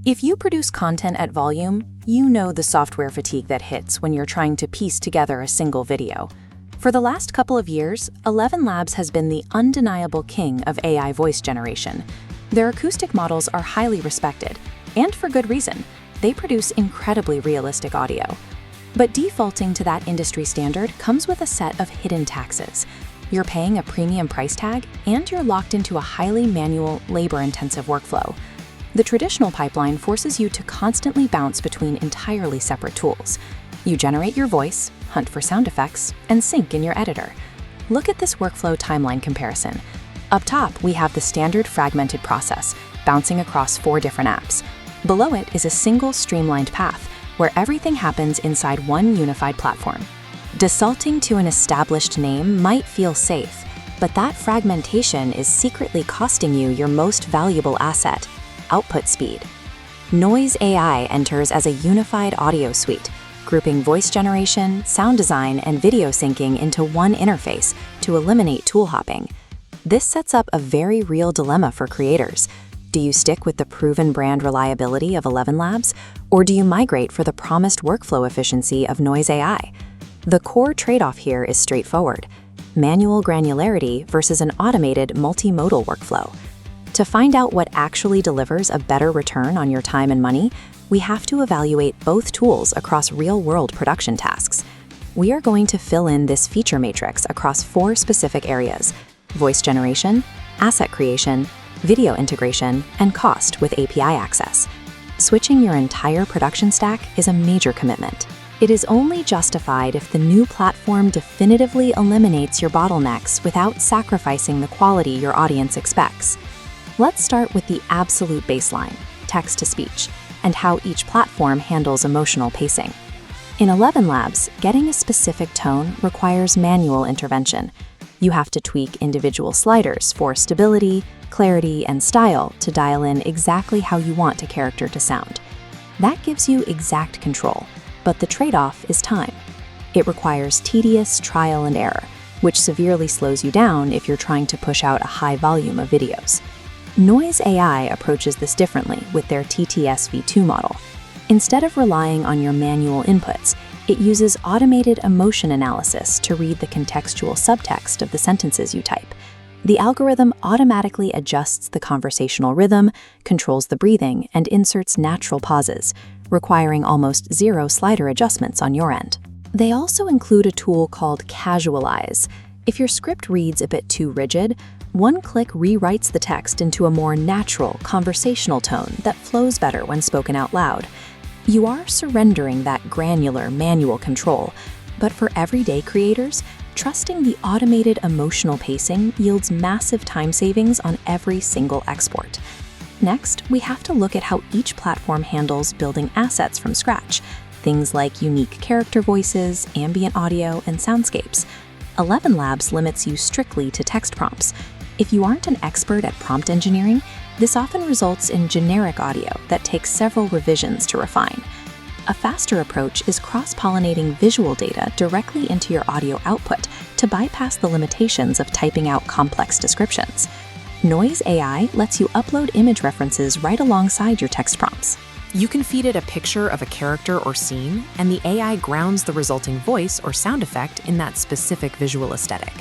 If you produce content at volume, you know the software fatigue that hits when you're trying to piece together a single video. For the last couple of years, ElevenLabs has been the undeniable king of AI voice generation. Their acoustic models are highly respected, and for good reason. They produce incredibly realistic audio. But defaulting to that industry standard comes with a set of hidden taxes. You're paying a premium price tag, and you're locked into a highly manual, labor-intensive workflow. The traditional pipeline forces you to constantly bounce between entirely separate tools. You generate your voice, hunt for sound effects, and sync in your editor. Look at this workflow timeline comparison. Up top, we have the standard fragmented process, bouncing across 4 different apps. Below it is a single streamlined path, where everything happens inside one unified platform. Defaulting to an established name might feel safe, but that fragmentation is secretly costing you your most valuable asset: output speed. Noiz AI enters as a unified audio suite, grouping voice generation, sound design, and video syncing into one interface to eliminate tool hopping. This sets up a very real dilemma for creators. Do you stick with the proven brand reliability of ElevenLabs, or do you migrate for the promised workflow efficiency of Noiz AI? The core trade-off here is straightforward: manual granularity versus an automated multimodal workflow. To find out what actually delivers a better return on your time and money, we have to evaluate both tools across real-world production tasks. We are going to fill in this feature matrix across 4 specific areas: voice generation, asset creation, video integration, and cost with API access. Switching your entire production stack is a major commitment. It is only justified if the new platform definitively eliminates your bottlenecks without sacrificing the quality your audience expects. Let's start with the absolute baseline, text-to-speech, and how each platform handles emotional pacing. In ElevenLabs, getting a specific tone requires manual intervention. You have to tweak individual sliders for stability, clarity, and style to dial in exactly how you want a character to sound. That gives you exact control, but the trade-off is time. It requires tedious trial and error, which severely slows you down if you're trying to push out a high volume of videos. Noiz AI approaches this differently with their TTS v2 model. Instead of relying on your manual inputs, it uses automated emotion analysis to read the contextual subtext of the sentences you type. The algorithm automatically adjusts the conversational rhythm, controls the breathing, and inserts natural pauses, requiring almost 0 slider adjustments on your end. They also include a tool called Casualize. If your script reads a bit too rigid, one click rewrites the text into a more natural, conversational tone that flows better when spoken out loud. You are surrendering that granular, manual control, but for everyday creators, trusting the automated emotional pacing yields massive time savings on every single export. Next, we have to look at how each platform handles building assets from scratch, things like unique character voices, ambient audio, and soundscapes. ElevenLabs limits you strictly to text prompts. If you aren't an expert at prompt engineering, this often results in generic audio that takes several revisions to refine. A faster approach is cross-pollinating visual data directly into your audio output to bypass the limitations of typing out complex descriptions. Noiz AI lets you upload image references right alongside your text prompts. You can feed it a picture of a character or scene, and the AI grounds the resulting voice or sound effect in that specific visual aesthetic.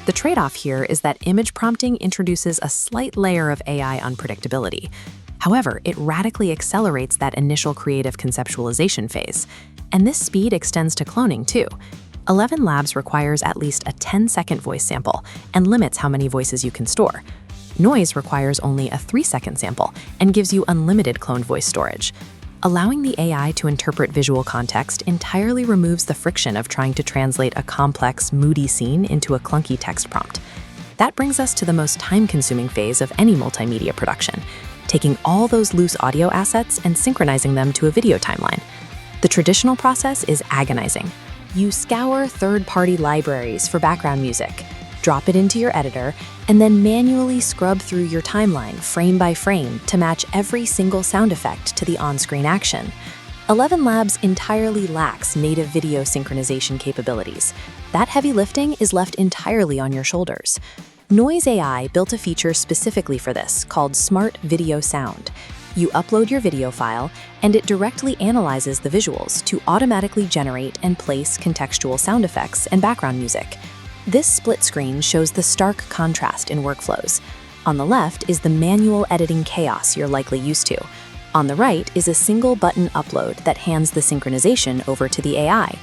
The trade-off here is that image prompting introduces a slight layer of AI unpredictability. However, it radically accelerates that initial creative conceptualization phase. And this speed extends to cloning too. ElevenLabs requires at least a 10-second voice sample and limits how many voices you can store. Noiz requires only a 3-second sample and gives you unlimited cloned voice storage. Allowing the AI to interpret visual context entirely removes the friction of trying to translate a complex, moody scene into a clunky text prompt. That brings us to the most time-consuming phase of any multimedia production, taking all those loose audio assets and synchronizing them to a video timeline. The traditional process is agonizing. You scour third-party libraries for background music, drop it into your editor, and then manually scrub through your timeline frame by frame to match every single sound effect to the on-screen action. ElevenLabs entirely lacks native video synchronization capabilities. That heavy lifting is left entirely on your shoulders. Noiz AI built a feature specifically for this called Smart Video Sound. You upload your video file, and it directly analyzes the visuals to automatically generate and place contextual sound effects and background music. This split screen shows the stark contrast in workflows. On the left is the manual editing chaos you're likely used to. On the right is a single button upload that hands the synchronization over to the AI.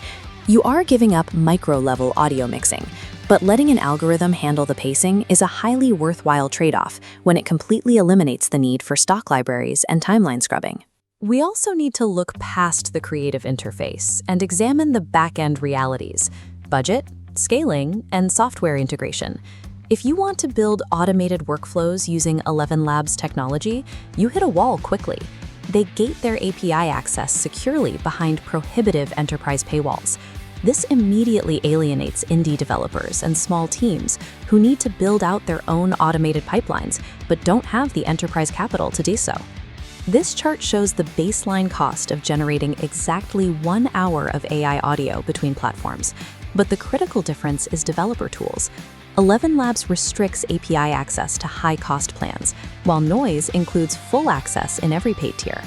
You are giving up micro-level audio mixing, but letting an algorithm handle the pacing is a highly worthwhile trade-off when it completely eliminates the need for stock libraries and timeline scrubbing. We also need to look past the creative interface and examine the back-end realities: budget, scaling, and software integration. If you want to build automated workflows using ElevenLabs technology, you hit a wall quickly. They gate their API access securely behind prohibitive enterprise paywalls. This immediately alienates indie developers and small teams who need to build out their own automated pipelines but don't have the enterprise capital to do so. This chart shows the baseline cost of generating exactly 1 hour of AI audio between platforms, but the critical difference is developer tools. ElevenLabs restricts API access to high-cost plans, while Noiz includes full access in every paid tier.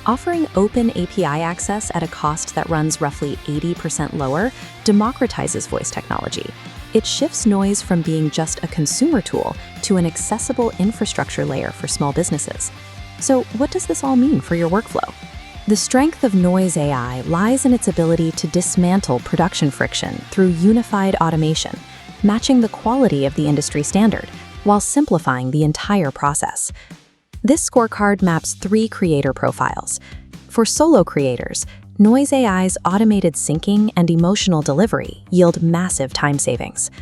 Offering open API access at a cost that runs roughly 80% lower democratizes voice technology. It shifts Noiz from being just a consumer tool to an accessible infrastructure layer for small businesses. So what does this all mean for your workflow? The strength of Noiz AI lies in its ability to dismantle production friction through unified automation, matching the quality of the industry standard while simplifying the entire process. This scorecard maps 3 creator profiles. For solo creators, Noiz AI's automated syncing and emotional delivery yield massive time savings.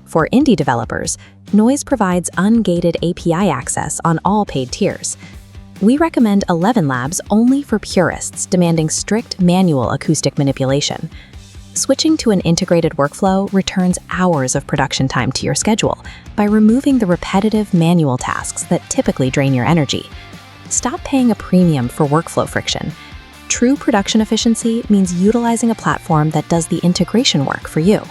For indie developers, Noiz provides ungated API access on all paid tiers. We recommend ElevenLabs only for purists demanding strict manual acoustic manipulation. Switching to an integrated workflow returns hours of production time to your schedule by removing the repetitive manual tasks that typically drain your energy. Stop paying a premium for workflow friction. True production efficiency means utilizing a platform that does the integration work for you.